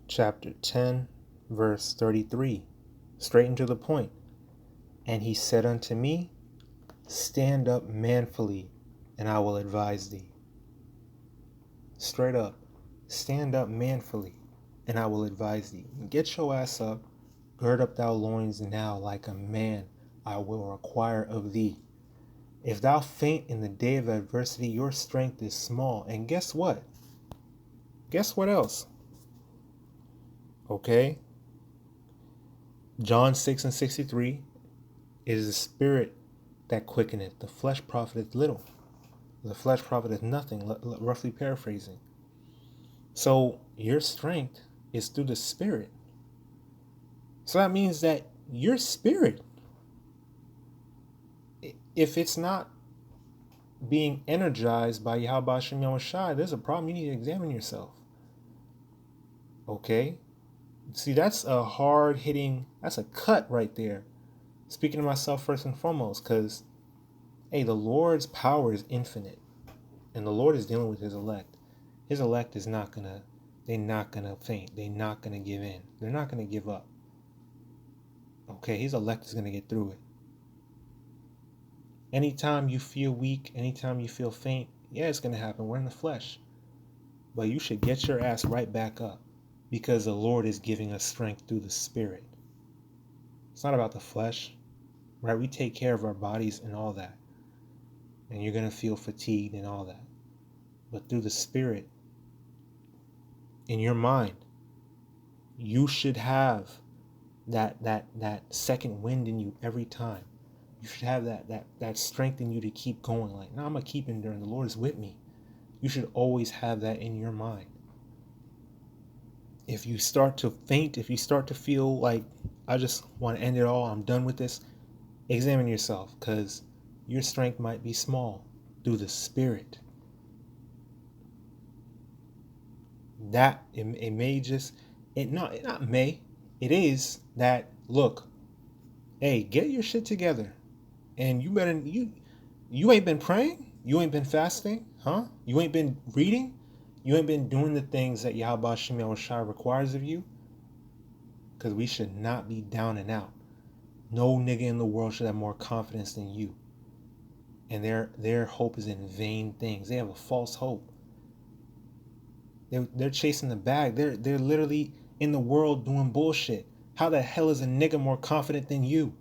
chapter 10, verse 33. Straight and to the point. And he said unto me, stand up manfully, and I will advise thee. Straight up. Stand up manfully, and I will advise thee. Get your ass up, gird up thou loins now, like a man I will require of thee. If thou faint in the day of adversity, your strength is small. And guess what? Guess what else? Okay? John 6:63, it is the spirit that quickeneth, the flesh profiteth little. The flesh profiteth nothing, roughly paraphrasing. So your strength is through the spirit. So that means that your spirit, if it's not being energized by YAHAWASHI, there's a problem. You need to examine yourself. Okay? See, that's a hard hitting, that's a cut right there. Speaking to myself first and foremost, because, hey, the Lord's power is infinite. And the Lord is dealing with his elect. His elect is not going to, they're not going to faint. They're not going to give in. They're not going to give up. Okay, his elect is going to get through it. Anytime you feel weak, anytime you feel faint, yeah, it's going to happen. We're in the flesh. But you should get your ass right back up, because the Lord is giving us strength through the Spirit. It's not about the flesh, right? We take care of our bodies and all that. And you're going to feel fatigued and all that. But through the Spirit, in your mind, you should have that second wind in you every time. You should have that strength in you to keep going. Like, no, I'm going to keep enduring. The Lord is with me. You should always have that in your mind. If you start to faint, if you start to feel like, I just want to end it all, I'm done with this, examine yourself, because your strength might be small through the Spirit. That, it may just, it is that, look, hey, get your shit together. And you better, you ain't been praying? You ain't been fasting? Huh? You ain't been reading? You ain't been doing the things that YAHAWASHI requires of you? Because we should not be down and out. No nigga in the world should have more confidence than you. And their hope is in vain things. They have a false hope. They're chasing the bag. They're literally in the world doing bullshit. How the hell is a nigga more confident than you?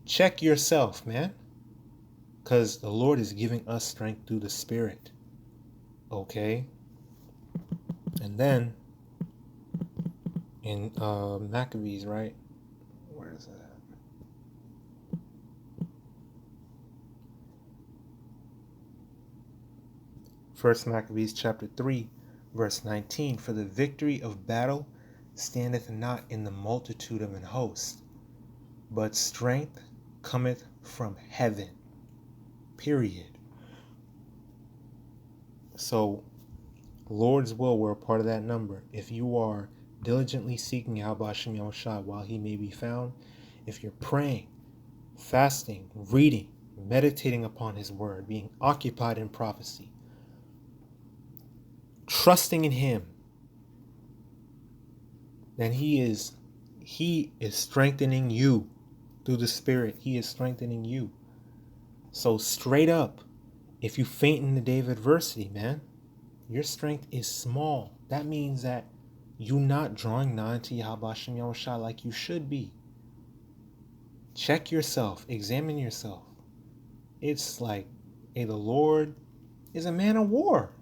Check yourself, man. Because the Lord is giving us strength through the Spirit. Okay? And then, in Maccabees, right? Where is that? First Maccabees chapter 3, verse 19. For the victory of battle standeth not in the multitude of an host, but strength cometh from heaven. Period. So, Lord's will, we're a part of that number. If you are diligently seeking YAHAWASHI while he may be found, if you're praying, fasting, reading, meditating upon his word, being occupied in prophecy, trusting in him, then he is strengthening you through the Spirit. He is strengthening you. So straight up, if you faint in the day of adversity, man, your strength is small. That means that you're not drawing nigh to YAHAWASHI YAHAWASHI like you should be. Check yourself. Examine yourself. It's like, hey, the Lord is a man of war.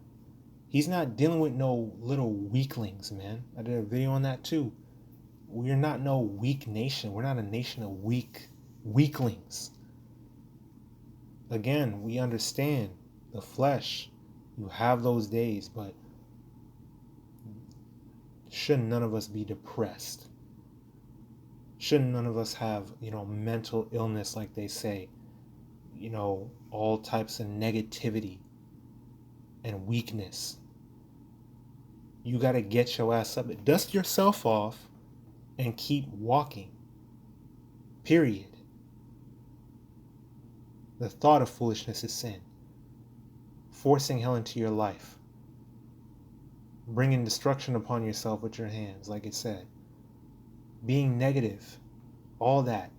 He's not dealing with no little weaklings, man. I did a video on that too. We're not no weak nation. We're not a nation of weaklings. Again, we understand the flesh. You have those days, but shouldn't none of us be depressed? Shouldn't none of us have, mental illness like they say? All types of negativity and weakness. You got to get your ass up, dust yourself off, and keep walking. Period. The thought of foolishness is sin. Forcing hell into your life. Bringing destruction upon yourself with your hands, like it said. Being negative. All that.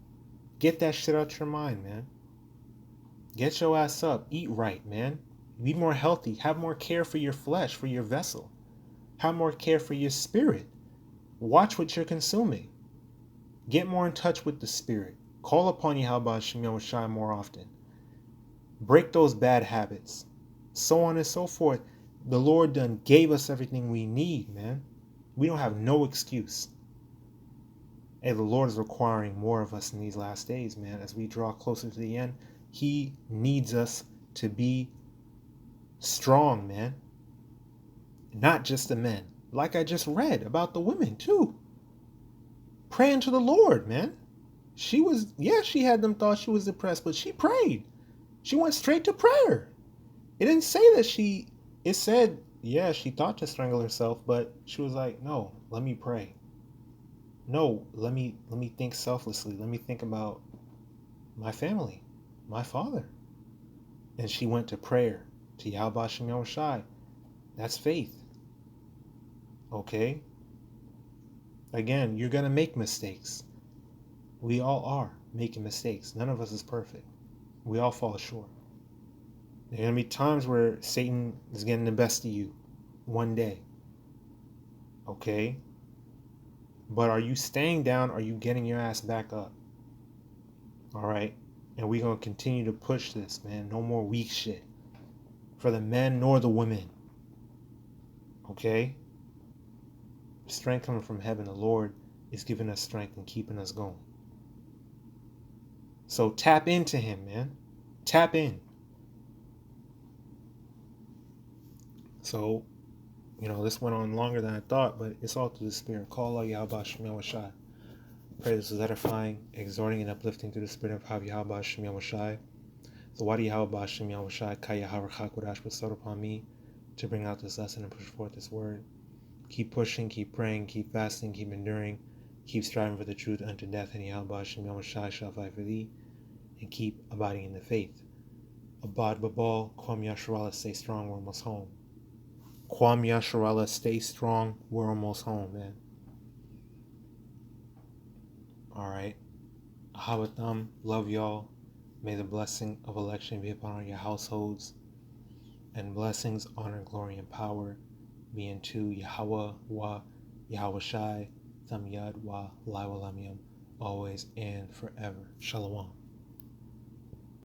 Get that shit out your mind, man. Get your ass up. Eat right, man. Be more healthy. Have more care for your flesh, for your vessel. Have more care for your spirit. Watch what you're consuming. Get more in touch with the Spirit. Call upon YAHAWASHI YAHAWASHI more often. Break those bad habits. So on and so forth. The Lord done gave us everything we need, man. We don't have no excuse. Hey, the Lord is requiring more of us in these last days, man. As we draw closer to the end, He needs us to be strong, man. Not just the men. Like I just read about the women, too. Praying to the Lord, man. She had them thoughts, she was depressed, but she prayed. She went straight to prayer. It didn't say that it said, she thought to strangle herself, but she was like, no, let me pray. No, let me think selflessly. Let me think about my family, my father. And she went to prayer, to YAHAWASHI YAHAWASHI. That's faith. Okay? Again, you're going to make mistakes. We all are making mistakes. None of us is perfect. We all fall short. There are going to be times where Satan is getting the best of you one day. Okay? But are you staying down? Or are you getting your ass back up? All right? And we're going to continue to push this, man. No more weak shit. For the men nor the women. Okay? Strength coming from heaven. The Lord is giving us strength and keeping us going. So tap into Him, man. Tap in. So, this went on longer than I thought, but it's all through the Spirit. Call out YAHAWASHI YAHAWASHI. Pray this was edifying, exhorting, and uplifting through the Spirit of YAHAWASHI YAHAWASHI. So why do YAHAWASHI YAHAWASHI Kaya HaRAWCHAA bestowed upon me to bring out this lesson and push forth this word? Keep pushing, keep praying, keep fasting, keep enduring, keep striving for the truth unto death, and YAHAWASHI YAHAWASHI shall fight for thee, and keep abiding in the faith. Abad Babal, Kwam Yasharallah, stay strong, we're almost home. Kwam Yasharallah, stay strong, we're almost home, man. Alright. Ahawatam, love y'all. May the blessing of election be upon your households, and blessings, honor, glory, and power be unto YAHAWAH, YAHAWASHI, Thamyad wa LAHAWALYAM, always and forever. Shalom.